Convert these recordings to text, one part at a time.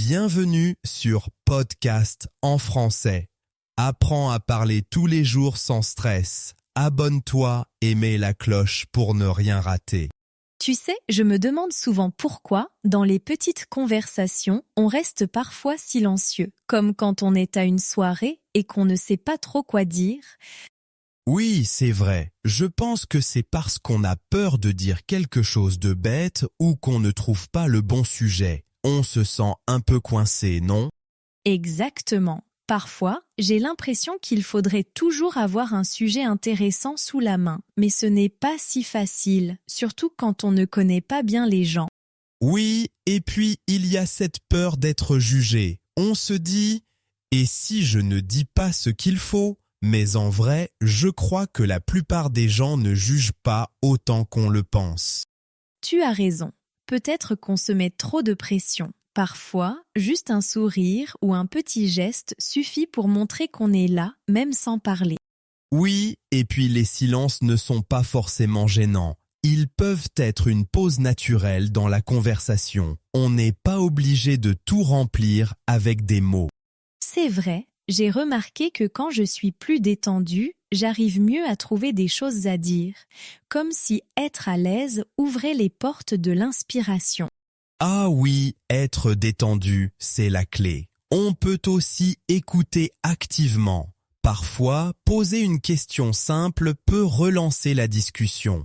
Bienvenue sur Podcast en français. Apprends à parler tous les jours sans stress. Abonne-toi et mets la cloche pour ne rien rater. Tu sais, je me demande souvent pourquoi, dans les petites conversations, on reste parfois silencieux, comme quand on est à une soirée et qu'on ne sait pas trop quoi dire. Oui, c'est vrai. Je pense que c'est parce qu'on a peur de dire quelque chose de bête ou qu'on ne trouve pas le bon sujet. On se sent un peu coincé, non? Exactement. Parfois, j'ai l'impression qu'il faudrait toujours avoir un sujet intéressant sous la main, mais ce n'est pas si facile, surtout quand on ne connaît pas bien les gens. Oui, et puis il y a cette peur d'être jugé. On se dit « et si je ne dis pas ce qu'il faut ?» Mais en vrai, je crois que la plupart des gens ne jugent pas autant qu'on le pense. Tu as raison. Peut-être qu'on se met trop de pression. Parfois, juste un sourire ou un petit geste suffit pour montrer qu'on est là, même sans parler. Oui, et puis les silences ne sont pas forcément gênants. Ils peuvent être une pause naturelle dans la conversation. On n'est pas obligé de tout remplir avec des mots. C'est vrai, j'ai remarqué que quand je suis plus détendue, j'arrive mieux à trouver des choses à dire, comme si être à l'aise ouvrait les portes de l'inspiration. Ah oui, être détendu, c'est la clé. On peut aussi écouter activement. Parfois, poser une question simple peut relancer la discussion.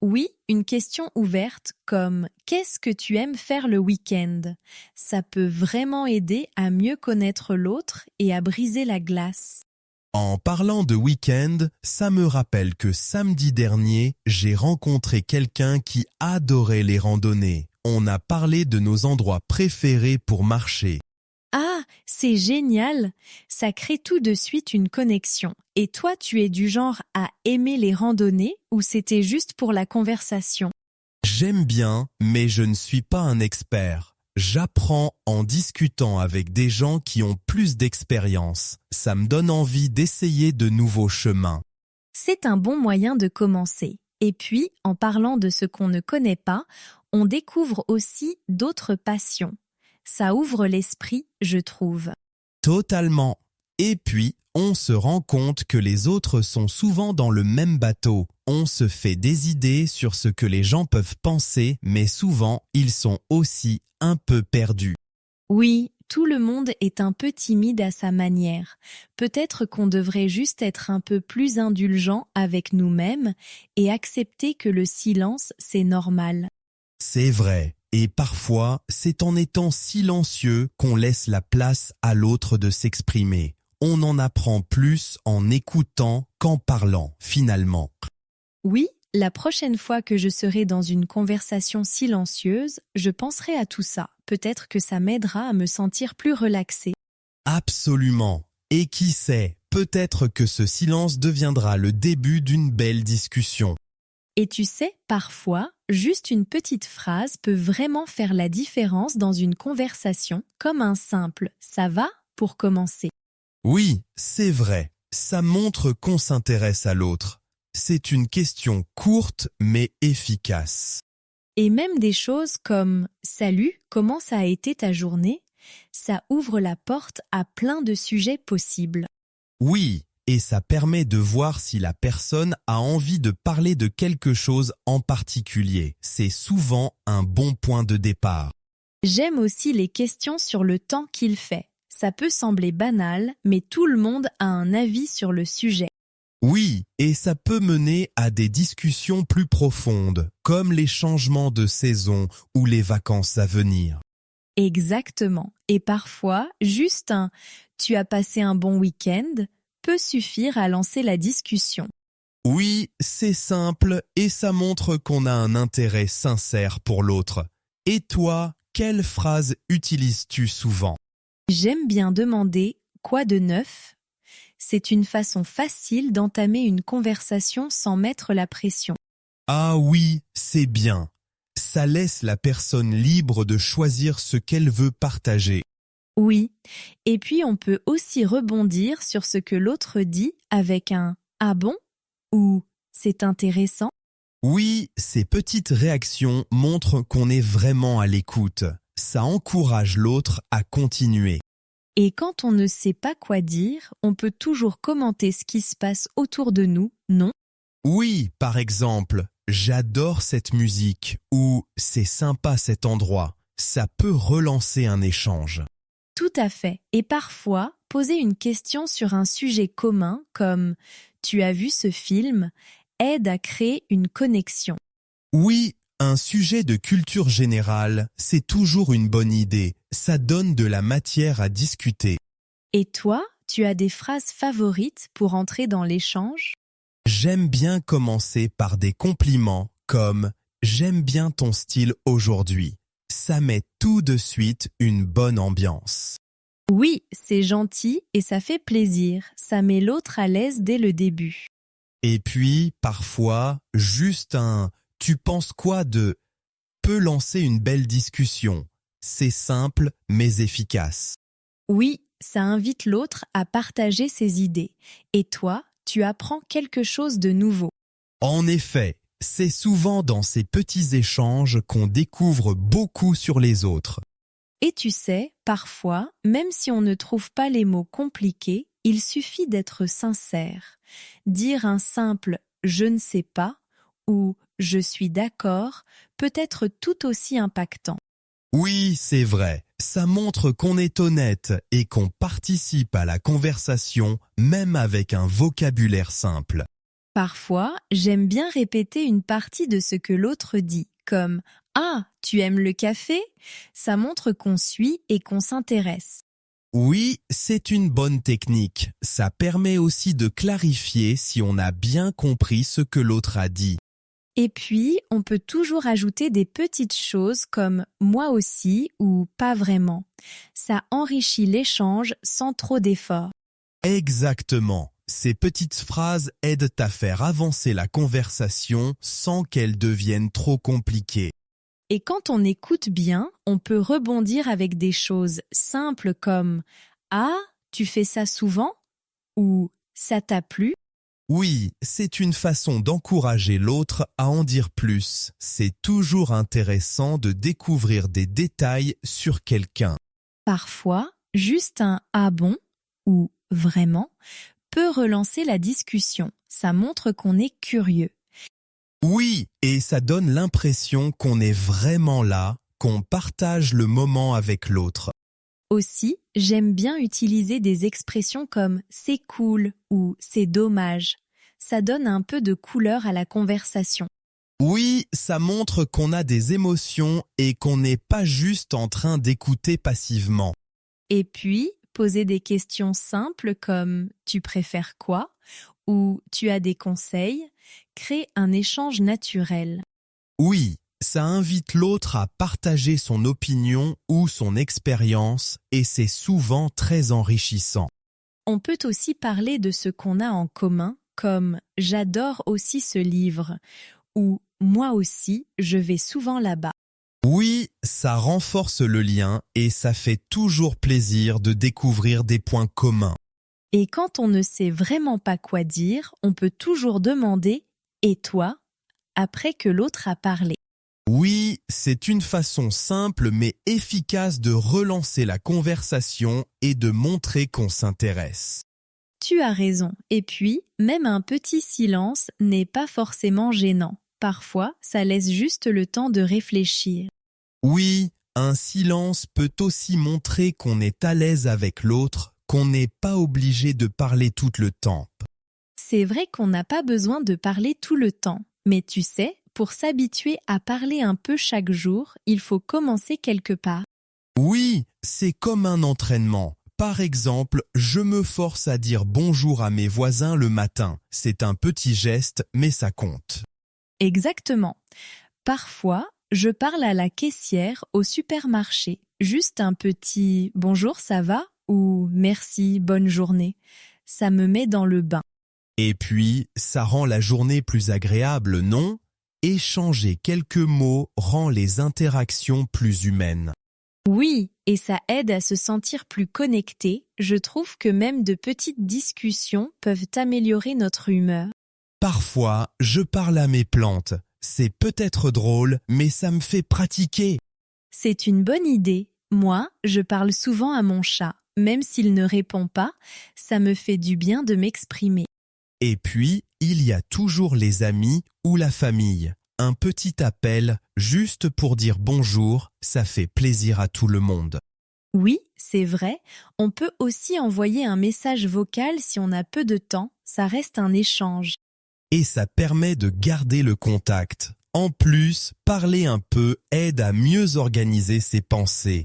Oui, une question ouverte comme « Qu'est-ce que tu aimes faire le week-end ?» Ça peut vraiment aider à mieux connaître l'autre et à briser la glace. En parlant de week-end, ça me rappelle que samedi dernier, j'ai rencontré quelqu'un qui adorait les randonnées. On a parlé de nos endroits préférés pour marcher. Ah, c'est génial! Ça crée tout de suite une connexion. Et toi, tu es du genre à aimer les randonnées ou c'était juste pour la conversation? J'aime bien, mais je ne suis pas un expert. J'apprends en discutant avec des gens qui ont plus d'expérience. Ça me donne envie d'essayer de nouveaux chemins. C'est un bon moyen de commencer. Et puis, en parlant de ce qu'on ne connaît pas, on découvre aussi d'autres passions. Ça ouvre l'esprit, je trouve. Totalement. Et puis, on se rend compte que les autres sont souvent dans le même bateau. On se fait des idées sur ce que les gens peuvent penser, mais souvent, ils sont aussi un peu perdus. Oui, tout le monde est un peu timide à sa manière. Peut-être qu'on devrait juste être un peu plus indulgent avec nous-mêmes et accepter que le silence, c'est normal. C'est vrai. Et parfois, c'est en étant silencieux qu'on laisse la place à l'autre de s'exprimer. On en apprend plus en écoutant qu'en parlant, finalement. Oui, la prochaine fois que je serai dans une conversation silencieuse, je penserai à tout ça. Peut-être que ça m'aidera à me sentir plus relaxée. Absolument. Et qui sait, peut-être que ce silence deviendra le début d'une belle discussion. Et tu sais, parfois, juste une petite phrase peut vraiment faire la différence dans une conversation, comme un simple « ça va ?» pour commencer. Oui, c'est vrai. Ça montre qu'on s'intéresse à l'autre. C'est une question courte mais efficace. Et même des choses comme « Salut, comment ça a été ta journée ?» Ça ouvre la porte à plein de sujets possibles. Oui, et ça permet de voir si la personne a envie de parler de quelque chose en particulier. C'est souvent un bon point de départ. J'aime aussi les questions sur le temps qu'il fait. Ça peut sembler banal, mais tout le monde a un avis sur le sujet. Oui, et ça peut mener à des discussions plus profondes, comme les changements de saison ou les vacances à venir. Exactement. Et parfois, juste un « tu as passé un bon week-end » peut suffire à lancer la discussion. Oui, c'est simple et ça montre qu'on a un intérêt sincère pour l'autre. Et toi, quelle phrase utilises-tu souvent? J'aime bien demander « quoi de neuf ?» C'est une façon facile d'entamer une conversation sans mettre la pression. Ah oui, c'est bien. Ça laisse la personne libre de choisir ce qu'elle veut partager. Oui, et puis on peut aussi rebondir sur ce que l'autre dit avec un « ah bon ?» ou « c'est intéressant ?» Oui, ces petites réactions montrent qu'on est vraiment à l'écoute. ça encourage l'autre à continuer. Et quand on ne sait pas quoi dire, on peut toujours commenter ce qui se passe autour de nous, non? Oui, par exemple, j'adore cette musique ou c'est sympa cet endroit. Ça peut relancer un échange. Tout à fait. Et parfois, poser une question sur un sujet commun comme « Tu as vu ce film ?» aide à créer une connexion. Oui, un sujet de culture générale, c'est toujours une bonne idée. Ça donne de la matière à discuter. Et toi, tu as des phrases favorites pour entrer dans l'échange? J'aime bien commencer par des compliments comme « J'aime bien ton style aujourd'hui ». Ça met tout de suite une bonne ambiance. Oui, c'est gentil et ça fait plaisir. Ça met l'autre à l'aise dès le début. Et puis, parfois, juste un « tu penses quoi de ?» peut lancer une belle discussion. C'est simple mais efficace. Oui, ça invite l'autre à partager ses idées. Et toi, tu apprends quelque chose de nouveau. En effet, c'est souvent dans ces petits échanges qu'on découvre beaucoup sur les autres. Et tu sais, parfois, même si on ne trouve pas les mots compliqués, il suffit d'être sincère. Dire un simple « je ne sais pas » ou « je suis d'accord » peut être tout aussi impactant. Oui, c'est vrai, ça montre qu'on est honnête et qu'on participe à la conversation même avec un vocabulaire simple. Parfois, j'aime bien répéter une partie de ce que l'autre dit, comme « Ah, tu aimes le café ?» Ça montre qu'on suit et qu'on s'intéresse. Oui, c'est une bonne technique. Ça permet aussi de clarifier si on a bien compris ce que l'autre a dit. Et puis, on peut toujours ajouter des petites choses comme « moi aussi » ou « pas vraiment ». Ça enrichit l'échange sans trop d'efforts. Exactement. Ces petites phrases aident à faire avancer la conversation sans qu'elle devienne trop compliquée. Et quand on écoute bien, on peut rebondir avec des choses simples comme « Ah, tu fais ça souvent ?» ou « Ça t'a plu ?» Oui, c'est une façon d'encourager l'autre à en dire plus. C'est toujours intéressant de découvrir des détails sur quelqu'un. Parfois, juste un « Ah bon ?» ou « Vraiment ?» peut relancer la discussion. Ça montre qu'on est curieux. Oui, et ça donne l'impression qu'on est vraiment là, qu'on partage le moment avec l'autre. Aussi, j'aime bien utiliser des expressions comme « c'est cool » ou « c'est dommage ». Ça donne un peu de couleur à la conversation. Oui, ça montre qu'on a des émotions et qu'on n'est pas juste en train d'écouter passivement. Et puis, poser des questions simples comme « tu préfères quoi ?» ou « tu as des conseils ?» crée un échange naturel. Oui, ça invite l'autre à partager son opinion ou son expérience et c'est souvent très enrichissant. On peut aussi parler de ce qu'on a en commun comme « j'adore aussi ce livre » ou « moi aussi, je vais souvent là-bas ». Oui, ça renforce le lien et ça fait toujours plaisir de découvrir des points communs. Et quand on ne sait vraiment pas quoi dire, on peut toujours demander « et toi ?» après que l'autre a parlé. Oui, c'est une façon simple mais efficace de relancer la conversation et de montrer qu'on s'intéresse. Tu as raison. Et puis, même un petit silence n'est pas forcément gênant. Parfois, ça laisse juste le temps de réfléchir. Oui, un silence peut aussi montrer qu'on est à l'aise avec l'autre, qu'on n'est pas obligé de parler tout le temps. C'est vrai qu'on n'a pas besoin de parler tout le temps. Mais tu sais, pour s'habituer à parler un peu chaque jour, il faut commencer quelque part. Oui, c'est comme un entraînement. Par exemple, je me force à dire bonjour à mes voisins le matin. C'est un petit geste, mais ça compte. Exactement. Parfois, je parle à la caissière au supermarché. Juste un petit « bonjour, ça va ?» ou « merci, bonne journée ». Ça me met dans le bain. Et puis, ça rend la journée plus agréable, non? Échanger quelques mots rend les interactions plus humaines. Oui, et ça aide à se sentir plus connecté. Je trouve que même de petites discussions peuvent améliorer notre humeur. Parfois, je parle à mes plantes. C'est peut-être drôle, mais ça me fait pratiquer. C'est une bonne idée. Moi, je parle souvent à mon chat. Même s'il ne répond pas, ça me fait du bien de m'exprimer. Et puis, il y a toujours les amis ou la famille. Un petit appel, juste pour dire bonjour, ça fait plaisir à tout le monde. Oui, c'est vrai, on peut aussi envoyer un message vocal si on a peu de temps, ça reste un échange. Et ça permet de garder le contact. En plus, parler un peu aide à mieux organiser ses pensées.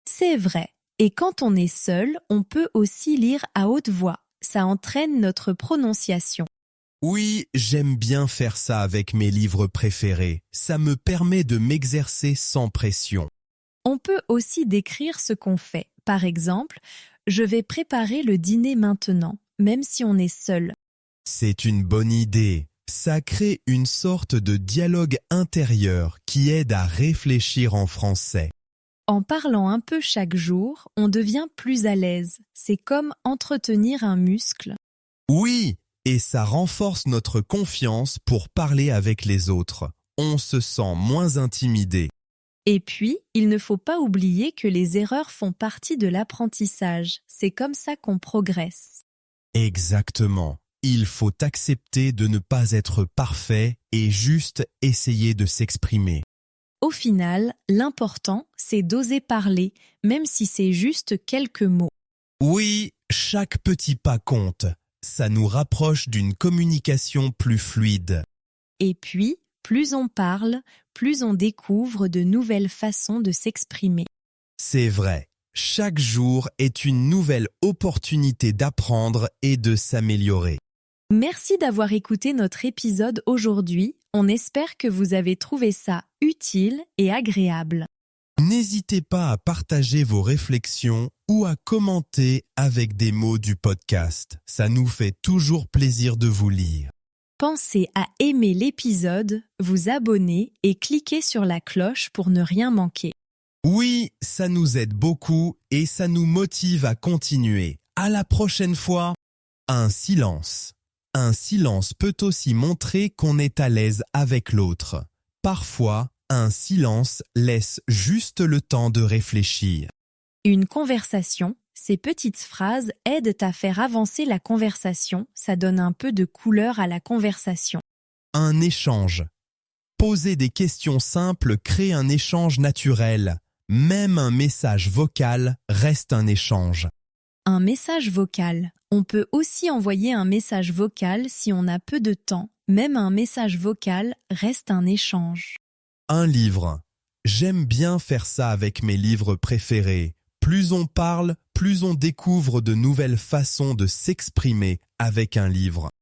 C'est vrai. Et quand on est seul, on peut aussi lire à haute voix. Ça entraîne notre prononciation. Oui, j'aime bien faire ça avec mes livres préférés. Ça me permet de m'exercer sans pression. On peut aussi décrire ce qu'on fait. Par exemple, je vais préparer le dîner maintenant, même si on est seul. C'est une bonne idée. Ça crée une sorte de dialogue intérieur qui aide à réfléchir en français. En parlant un peu chaque jour, on devient plus à l'aise. C'est comme entretenir un muscle. Oui, et ça renforce notre confiance pour parler avec les autres. On se sent moins intimidé. Et puis, il ne faut pas oublier que les erreurs font partie de l'apprentissage. C'est comme ça qu'on progresse. Exactement. Il faut accepter de ne pas être parfait et juste essayer de s'exprimer. Au final, l'important, c'est d'oser parler, même si c'est juste quelques mots. Oui, chaque petit pas compte. Ça nous rapproche d'une communication plus fluide. Et puis, plus on parle, plus on découvre de nouvelles façons de s'exprimer. C'est vrai. Chaque jour est une nouvelle opportunité d'apprendre et de s'améliorer. Merci d'avoir écouté notre épisode aujourd'hui. On espère que vous avez trouvé ça utile et agréable. N'hésitez pas à partager vos réflexions ou à commenter avec des mots du podcast. Ça nous fait toujours plaisir de vous lire. Pensez à aimer l'épisode, vous abonner et cliquer sur la cloche pour ne rien manquer. Oui, ça nous aide beaucoup et ça nous motive à continuer. À la prochaine fois. Un silence. Un silence peut aussi montrer qu'on est à l'aise avec l'autre. Parfois, un silence laisse juste le temps de réfléchir. Une conversation, ces petites phrases aident à faire avancer la conversation, ça donne un peu de couleur à la conversation. Un échange. Poser des questions simples crée un échange naturel. Même un message vocal reste un échange. Un message vocal. On peut aussi envoyer un message vocal si on a peu de temps. Même un message vocal reste un échange. Un livre. J'aime bien faire ça avec mes livres préférés. Plus on parle, plus on découvre de nouvelles façons de s'exprimer avec un livre.